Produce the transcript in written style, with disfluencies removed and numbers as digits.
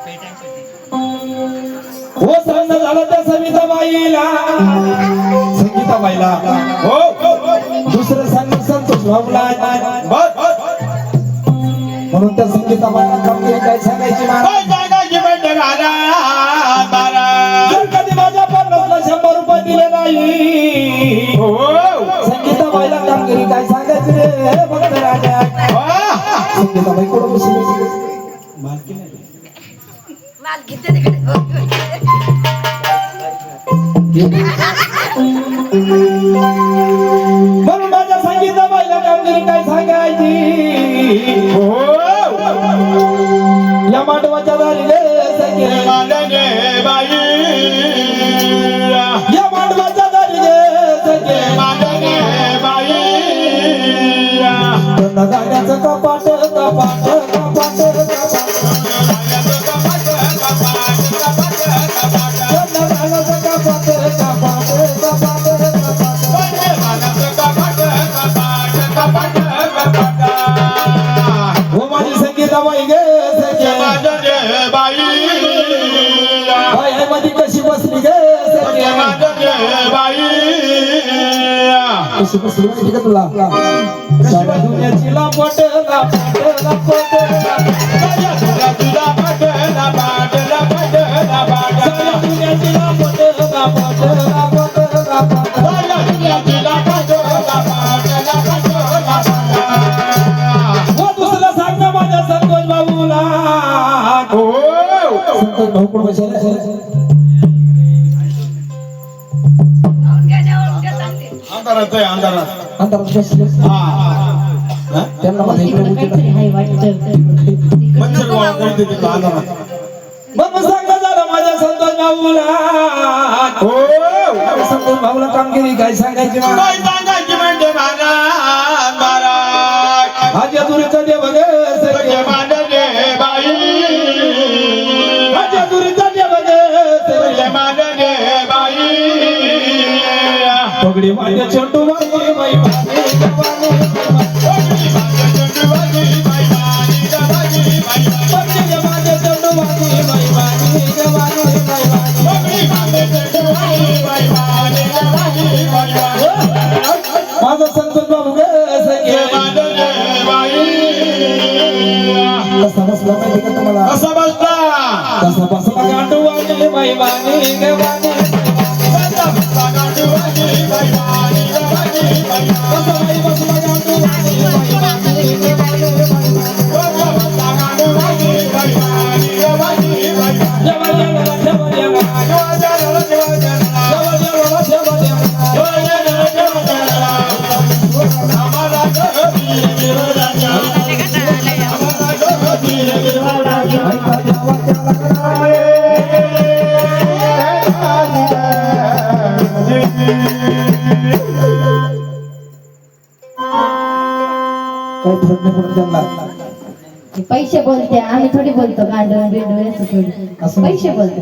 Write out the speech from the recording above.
हो संग झालं त्या सविताबाईला संगीताबाईला हो दुसरं संग संतोष भाऊला म्हणून त्या संगीताबाईला कामगिरी काय सांगायची जर कधी माझ्या 50ला 100 रुपये दिले नाही संगीताबाईला कामगिरी काय सांगायची रे भक्त राजा संगीताबाई कोण बसली मालकी नाही म्हणून माझ्या संगीताबाईला कामगिरी काय सांगायची या मांडवाच्या दारी गे बाई या मांडवाच्या दारी गे बाई गाण्याचं कपाट कपाट कपाट हो माझी संगीताबाई गे बाई मध्ये कशी बसली गे कशी बसली माहिती का तुला साऱ्या दुनियाची लापट लापट लापट साऱ्या दुनियाची लापट लापट लापट लापट साऱ्या दुनियाची लापट लापट लापट लापट साऱ्या दुनियाची लापट लापट लापट लापट हो दुसरं सांग ना माझ्या संतोष बाबूला हो संतोष भाऊ कोण बसले अंधारात आहे अंधारात अंधारात बसले त्यांना मध्ये मच्छर गोळा करते तिथं अंधारात मग सांगा झालं माझ्या संतोष भाऊला हो संतोष भाऊला कामगिरी काय सांगायची काय सांगायची म्हणजे आज दुरीचा देव गे सगळे मानले बाई आज दुरीचा देव गे सगळे मानले बाई पगडी माझ्या चंडू वागे बाई पगडी माझ्या चंडू वागे बाई पगडी माझ्या चंडू वागे बाई माझा संतोष बाबू गे सगळे मानले बाई कसा बसला माहिती का तुम्हाला कसा बसला गांडू वागे बाई बाई गे बाई कसा बसला गांडू वागे बाई बाई कसा बाई बसला गांडू वागे बाई गे बाई कसा बसला गांडू वागे बाई पैसे बोलते आम्ही थोडी बोलतो गांडून बिंडून थोडी पैसे बोलतो